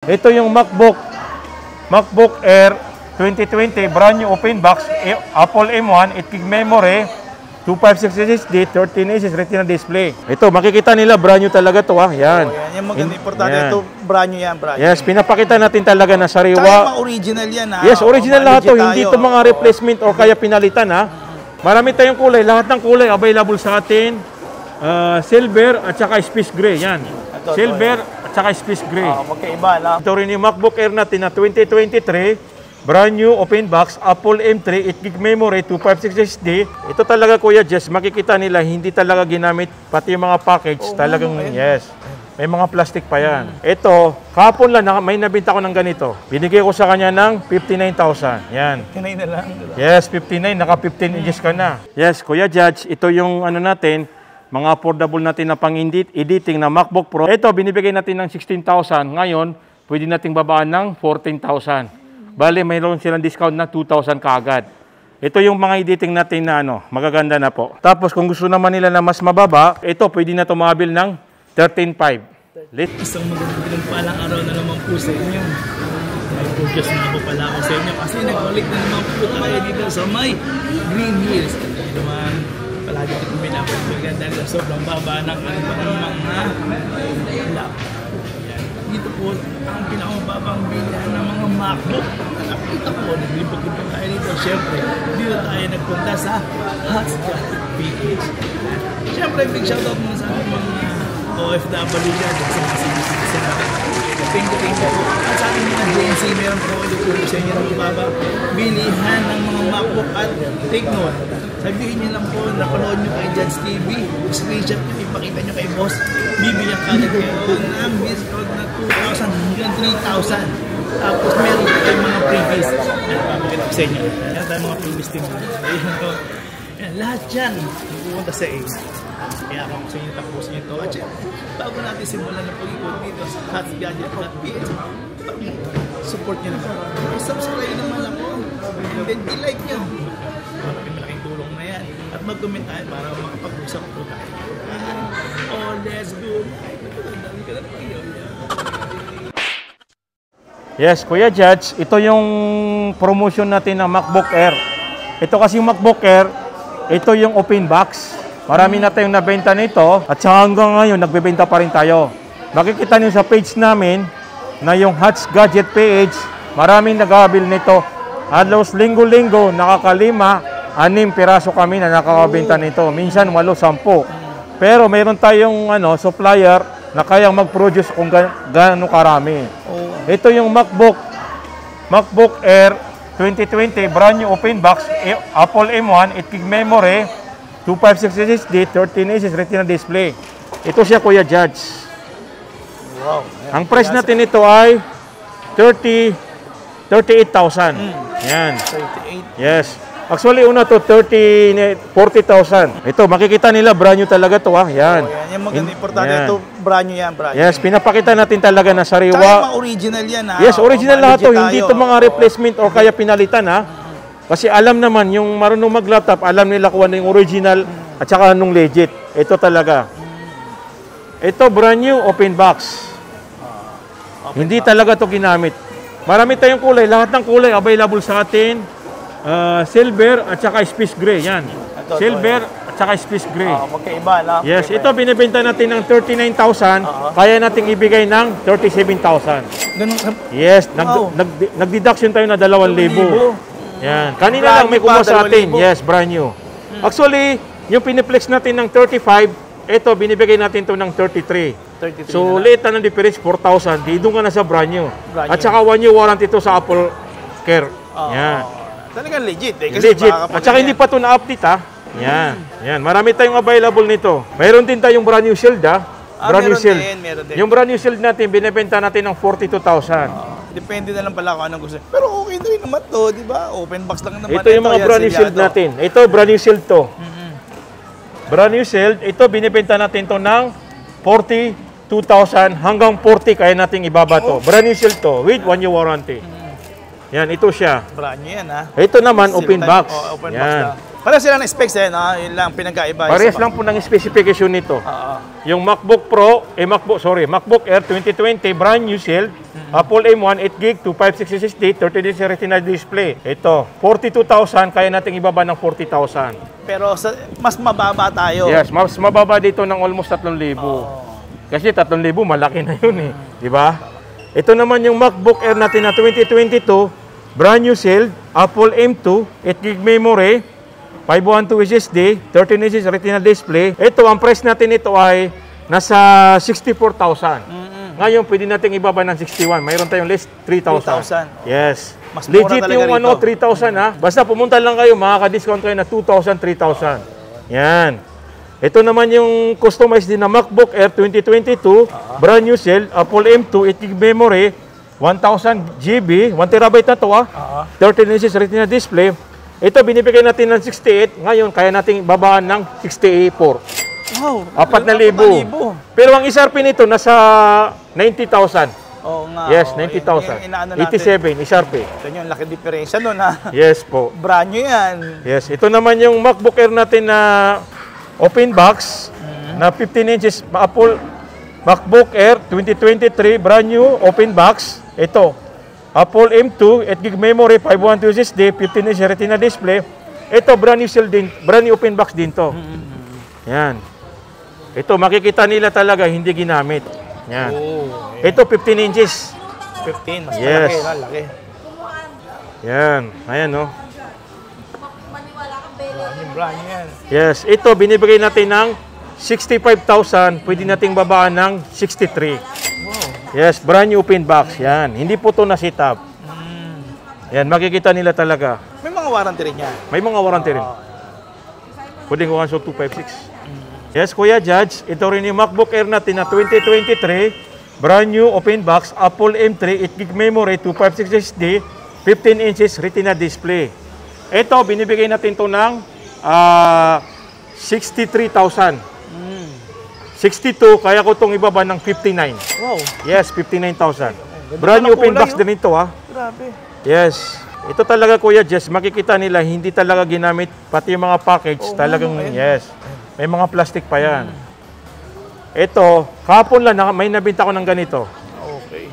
Ito yung MacBook Air 2020, brand new open box, Apple M1, 8GB memory, 256 SSD, 13 inches retina display. Ito, makikita nila brand new talaga to, yan. Yan maganda, importante ito, brand new yan, brand new. Yes, pinapakita natin talaga na sariwa. Tsaka mga original yan, ha? Yes, original lahat to, hindi ito mga replacement o kaya pinalitan, ha. Marami tayong kulay, lahat ng kulay available sa atin. Silver at saka space gray, yan. Silver at saka space gray. Magkaiba, na. Ito rin yung MacBook Air natin na 2023, brand new open box, Apple M3, 8GB memory, 256 SSD. Ito talaga, Kuya Jess, makikita nila hindi talaga ginamit, pati yung mga package, talagang yes. May mga plastic pa yan. Ito, kahapon lang, may nabinta ko ng ganito. Binigay ko sa kanya ng 59,000. Yan. 59 na lang. Yes, 59. Naka 15 inches ka na. Yes, Kuya Judge, ito yung ano natin, mga affordable natin na pang-editing na MacBook Pro. Ito, binibigay natin ng 16,000. Ngayon, pwede nating babaan ng 14,000. Bale, mayroon silang discount na 2,000 kaagad. Ito yung mga editing natin na magaganda na po. Tapos, kung gusto naman nila na mas mababa, ito, pwede na tumabil ng 13,500. Isang magandang palang araw na naman po sa inyo. May focus na po pala ako sa inyo kasi nag-ulit na naman po tayo dito sa may Green Hills. Ito naman, palagi ko pinapagpagan dahil sa sobrang baba ng mga lap. Dito po, ang pinakamababang bilihan ng mga MacBook. Nakita ko, naglibag-libag tayo dito. Siyempre, dito tayo nagpunta sa Hotspot PH. Siyempre, big shoutout muna sa ating mga OFW dyan sa mga citizen natin. Thank you po. At sa ating mga GNC, meron po ulit sa inyo ng mababa bilihan ng mga MacBook at take note. Sabihin niyo lang po, napanood niyo kay Judge TV, screenshot niyo, ipakita niyo kay boss, bibigyan ka na kayo ng discount na 2,000 hanggang 3,000. Tapos meron tayong mga previous. Papakita ko sa inyo. Meron tayong mga previous din. Lahat yan, pupunta sa Ace. Kaya ako sa inyo, tapusin nyo ito. At bago natin simulan na pag-ikot dito sa HotsGadget.ph, support nyo naman. Subscribe naman ako. And then, i-like nyo. Malaking tulong na yan. At mag-comment tayo para makapag-usap po tayo. Oh, let's go. Yes, Kuya Judge, ito yung promotion natin ng MacBook Air. Ito kasi yung MacBook Air, ito yung open box. Marami na tayong nabenta nito at hanggang ngayon nagbebenta pa rin tayo. Makikita niyo sa page namin na yung HotsGadget page, maraming nag-aabil nito. Halos linggo-linggo, nakakalima, 6 piraso kami na nakakabenta nito. Minsan 8, 10. Pero mayroon tayong supplier na kayang mag-produce kung gaano karami. Ito yung MacBook Air 2020, brand new open box, Apple M1, 8GB memory, 256 SSD, 13 inches retina display. Ito siya, Kuya Judge. Wow. Ang price natin ito ay 38,000. Yan. 38. Yes. Actually, una to 40,000. Ito, makikita nila brand new talaga to, Yan. Yan maganda, importante ito, brand new yan, brand new. Yes, pinapakita natin talaga na sariwa. Tsaka mga original yan, ha? Yes, original lahat to. Hindi ito mga replacement o kaya pinalitan, Kasi alam naman, yung marunong mag-laptop, alam nila kung ano yung original at saka anong legit. Ito talaga. Ito, brand new open box. Hindi talaga to ginamit. Marami tayong kulay. Lahat ng kulay available sa atin. Silver at saka space gray. Yan. Silver at saka space gray. Magkaiba, na. Yes, ito binibenta natin ng 39,000. Kaya nating ibigay ng 37,000. Yes, nag-deduction tayo na 2,000. Yan. Kanina lang may kumuha sa atin. Yes, brand new. Actually, yung piniplex natin ng 35, ito, binibigay natin to ng 33. So, late na ng difference, 4,000. Di doon ka na sa brand new. At saka 1 year warranty ito sa Apple Care. Yan. Talagang legit, Kasi legit. At saka hindi pa ito na-update, Yan. Yan. Marami tayong available nito. Mayroon din tayong brand new shield, Brand new shield. Meron din. Yung brand new shield natin, binibenta natin ng 42,000. Depende na lang pala kung anong gusto. Pero okay na rin naman to, di ba? Open box lang naman. Ito yung mga brand new shield natin. Ito, brand new shield to. Brand new shield. Ito, binibenta natin to ng 42,000 hanggang 40 kaya nating ibaba to. Brand new shield to with 1 year warranty. Yan, ito siya. Brand new yan, Ito naman, open box. Open box lang. Pareho sila ng specs, Yun lang, pinagkaiba. Parehas lang po ng specification nito. Yung MacBook Pro, MacBook Air 2020, brand new shield. Apple M1, 8GB, 256 SSD, 30 inch Retina display. Ito, 42,000, kaya nating ibaba ng 40,000. Pero mas mababa tayo. Yes, mas mababa dito ng almost 3,000. Kasi 3,000 malaki na yun eh. Di ba? Ito naman yung MacBook Air natin na 2022, brand new sealed, Apple M2, 8GB memory, 512 SSD, 13 inches Retina display. Ito, ang price natin ito ay nasa 64,000. Ngayon, pwede natin ibaba ng 61. Mayroon tayong list, 3,000. Yes. Mas mura legit talaga yung rito. 3,000 ha. Basta pumunta lang kayo, makaka-discount kayo na 2,000, 3,000. Yan. Ito naman yung customized din na MacBook Air 2022, brand new cell, Apple M2, 8GB memory, 1,000 GB, 1TB na to 13 inches Retina display. Ito, binibigay natin ng 68. Ngayon, kaya natin babaan ng 64. Wow, 4,000. Pero ang SRP nito nasa 90,000. Oo nga. Yes, oo. 90,000. Inaano natin. 87 SRP. Ito yung laki diferensya nun ha. Yes po. Brand new yan. Yes, ito naman yung MacBook Air natin na open box na 15 inches Apple MacBook Air 2023 brand new open box. Ito, Apple M2, 8GB memory, 512 SSD, 15 inch Retina display. Ito brand new seal din, brand new open box din to. Yan. Ito, makikita nila talaga hindi ginamit. Yan. Oh, Ito, 15 inches. 15, mas Yes. malaki, laki. Yan. Ayan, no? Brand new yan. Yes. Ito, binibigay natin ng 65,000. Pwede nating babaan ng 63. Wow. Yes, brand new open box. Yan. Hindi po ito na-sit up. Yan, makikita nila talaga. May mga warranty rin yan. May mga warranty rin. Pwede ko 256. Yes, Kuya Judge, ito rin yung MacBook Air natin na 2023, brand new open box, Apple M3, 8GB memory, 256 SSD, 15 inches Retina display. Ito, binibigay natin to ng 63,000. 62, kaya ko itong ibaba ng 59. Wow. Yes, 59,000. Brand new open box din ito ha. Grabe. Yes. Ito talaga Kuya Jess, makikita nila hindi talaga ginamit pati yung mga package, talagang yes. May mga plastic pa yan. Ito, kahapon lang may nabenta ko ng ganito. Okay.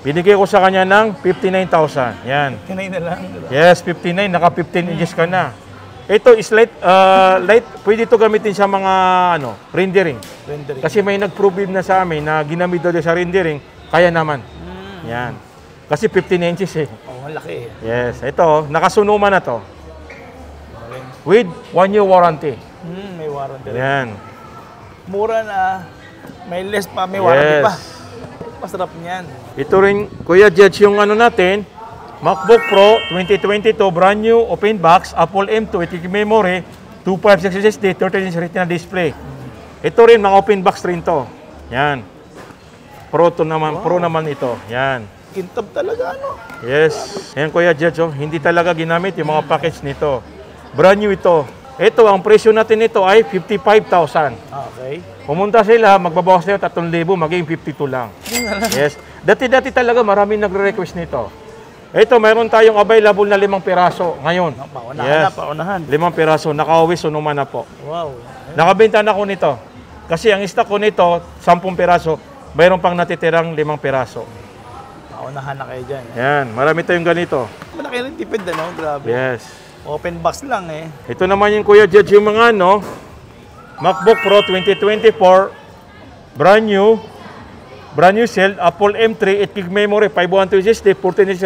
Binigay ko sa kanya ng 59,000. Yan. Kinay na lang. Yes, 59, naka 15 inches ka na. Ito is light, pwede ito gamitin sa mga rendering. Rendering. Kasi may nag-prove na sa amin na ginamit daw sa rendering, kaya naman. Yan. Kasi 15 inches eh. Oh, laki. Yes, ito, nakasunuman na to. With 1 year warranty. May warranty rin. Yan. Mura na. May less pa, may warranty Yes. pa. Masarap niyan. Ito rin, Kuya Judge, yung natin, MacBook Pro 2022, brand new, open box, Apple M2, 8GB memory, 256 SSD, 13 inch Retina display. Ito rin, mga open box rin to. Yan. Pro naman ito. Yan. Kintab talaga, ano? Yes. Yan, Kuya Judge, hindi talaga ginamit yung mga package nito. Brand new ito. Ito, ang presyo natin nito ay 55,000. Okay. Pumunta sila, magbabawas sila 3,000, maging 52 lang. Yes. Dati-dati talaga maraming nagre-request nito. Ito, mayroon tayong available na 5 piraso ngayon. Paunahan na, paunahan. 5 piraso. Nakauwi, sunuman na po. Wow. Nakabenta na ko nito. Kasi ang stock ko nito, 10 piraso, mayroon pang natitirang 5 piraso. Paunahan na kayo dyan. Yan, marami tayong ganito. Malaki rin tipid, ano? Grabe. Yes. Open box lang eh. Ito naman yung Kuya Judge, yung mga MacBook Pro 2024, brand new cell, Apple M3, 8GB memory, 512 SSD, 14 inch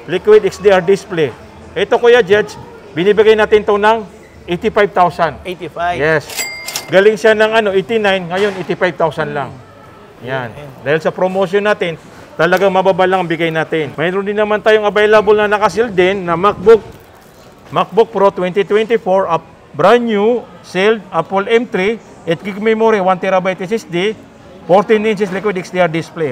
liquid XDR display. Ito Kuya Judge, binibigay natin to ng 85,000. 85. Yes. Galing siya ng 89, ngayon 85,000 lang. Yan. Dahil sa promotion natin, talagang mababa lang ang bigay natin. Mayroon din naman tayong available na nakaseal din na MacBook Pro 2024, brand new, sealed, Apple M3, 8GB memory, 1TB SSD, 14 inches liquid XDR display.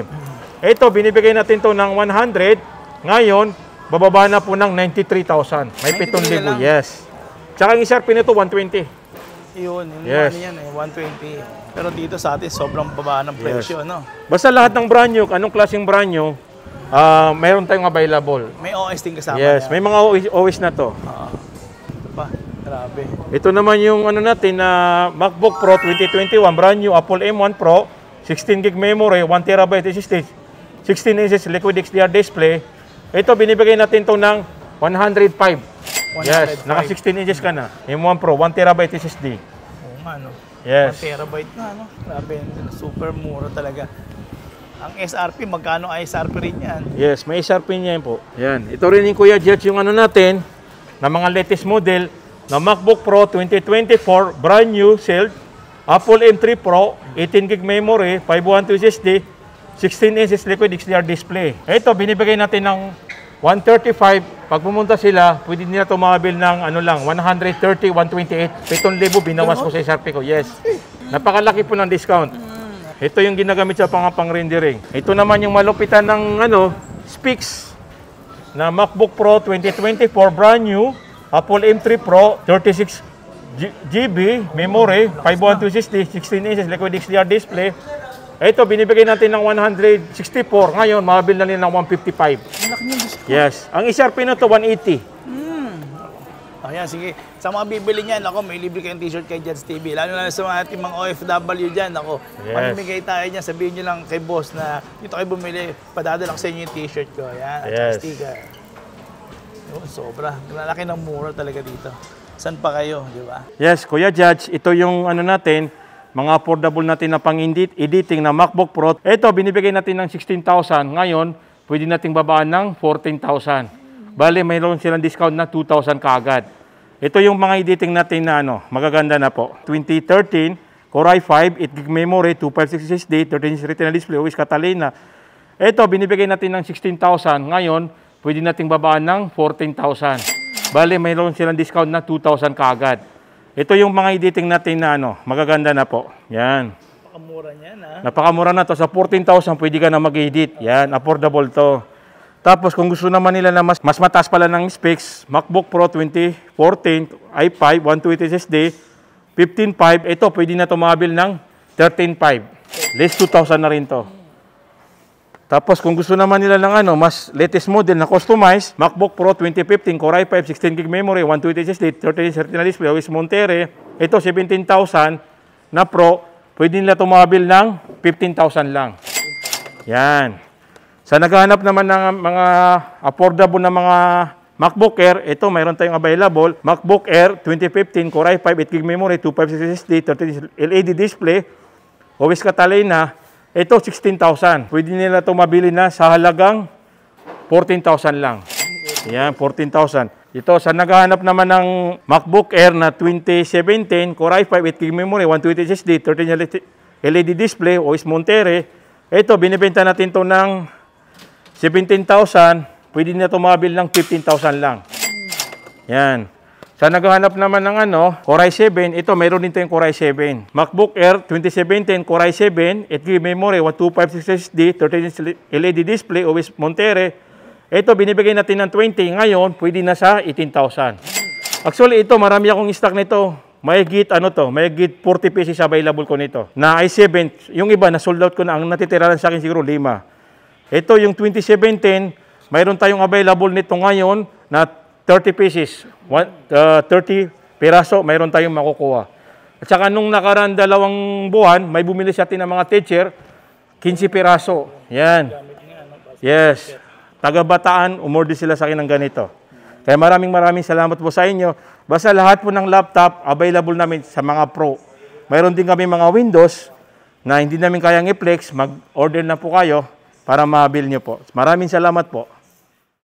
Ito, binibigay natin to ng 100. Ngayon, bababa na po ng 93,000. May 7,000. Yes. Tsaka ang SRP nito, 120. Yun, yung Yes. money yan eh, 120. Pero dito sa atin, sobrang baba ng presyo, no? Basta lahat ng brand new, anong klaseng brand new, mayroon tayong available. May OS din kasama Yes, yan. may mga OS na to. Grabe. Ito naman yung natin na MacBook Pro 2021, brand new, Apple M1 Pro, 16GB memory, 1TB SSD. 16 inches liquid XDR display. Ito, binibigay natin to ng 105. Yes, naka 16 inches ka na. M1 Pro, 1 terabyte SSD. Oo nga, no? Yes. 1 terabyte na, no? Grabe, super mura talaga. Ang SRP, magkano ang SRP rin yan? Yes, may SRP niya yun po. Yan. Ito rin yung Kuya Jets, yung ano natin, na mga latest model na MacBook Pro 2024, brand new, sealed, Apple M3 Pro, 18 gig memory, 512 SSD, 16 inches liquid XDR display. Ito, binibigay natin ng 135. Pag pumunta sila, pwede nila tumabil ng ano lang, 130, 128. 7,000 binawas ko sa SRP ko. Yes. Napakalaki po ng discount. Ito yung ginagamit sa pang-rendering. Ito naman yung malupitan ng ano, specs na MacBook Pro 2024, brand new, Apple M3 Pro, 36 GB memory, 512 SSD, 16 inches liquid XDR display. Ito, binibigay natin ng 164. Ngayon, mabil na nila ng 155. Yes. Ang SRP na to 180. Ayan, sige. Sa mga bibili niyan, ako, may libre kayong t-shirt kay Jets TV. Lalo na sa mga ating mga OFW dyan, ako. Yes. Mamimigay tayo niyan. Sabihin niyo lang kay boss na dito kayo bumili, padadala ko sa inyo yung t-shirt ko. Ayan, at Yes. sticker. Yun, sobra. Malaki ng mura talaga dito. Saan pa kayo, di ba? Yes, Kuya Judge, ito yung ano natin, mga affordable natin na pang-editing na MacBook Pro. Ito, binibigay natin ng 16,000. Ngayon, pwede nating babaan ng 14,000. Bale, mayroon silang discount na 2,000 kaagad. Ito yung mga editing natin na ano, magaganda na po. 2013, Core i5, 8 gig memory, 256 SSD, 13 inch Retina display, OS Catalina. Ito, binibigay natin ng 16,000. Ngayon, pwede nating babaan ng 14,000. Bale, mayroon silang discount na 2,000 kaagad. Ito yung mga editing natin na ano, magaganda na po. Yan. Napakamura niyan, ha? Napakamura na to. Sa 14,000, pwede ka na mag-edit. Yan, affordable to. Tapos, kung gusto naman nila na mas mataas pala ng specs, MacBook Pro 2014, i5, 128 SSD, 15.5. Ito, pwede na tumabil ng 13.5. Less 2,000 na rin to. Tapos, kung gusto naman nila ng ano, mas latest model na customize, MacBook Pro 2015, Core i5, 16 gig memory, 128 SSD, 13 inch Retina display, OS Monterey. Ito, 17,000 na Pro, pwede nila tumabil ng 15,000 lang. Yan. Sa naghahanap naman ng mga affordable na mga MacBook Air, ito, mayroon tayong available. MacBook Air 2015, Core i5, 8 gig memory, 256 SSD, 13 inch LED display, OS Catalina. Ito, 16,000. Pwede nila ito mabili na sa halagang 14,000 lang. Yan, 14,000. Ito, sa naghahanap naman ng MacBook Air na 2017, Core i5, 8 gig memory, 128 SSD, 13 LED display, OS Monterey. Ito, binibenta natin ito ng 17,000. Pwede nila ito mabil ng 15,000 lang. Yan. Sa naghahanap naman ng ano, Core i7, ito, mayroon din tayong Core i7. MacBook Air 2017, Core i7, 8 GB memory, 1256 SSD, 13 inch LED display, OS Monterey. Ito, binibigay natin ng 20. Ngayon, pwede na sa 18,000. Actually, ito, marami akong stock nito. Mahigit, ano to, mahigit 40 pieces available ko nito. Na i7, yung iba, na sold out ko na. Ang natitira lang sa akin siguro 5. Ito, yung 2017, mayroon tayong available nito ngayon na 30 pieces. 30 piraso, mayroon tayong makukuha. At saka nung nakaraan 2 buwan, may bumili sa atin ng mga teacher, 15 piraso. Yan. Yes. Taga-Bataan, umorder sila sa akin ng ganito. Kaya maraming salamat po sa inyo. Basta lahat po ng laptop, available namin sa mga Pro. Mayroon din kami mga Windows na hindi namin kayang i-flex. Mag-order na po kayo para ma-bill nyo po. Maraming salamat po.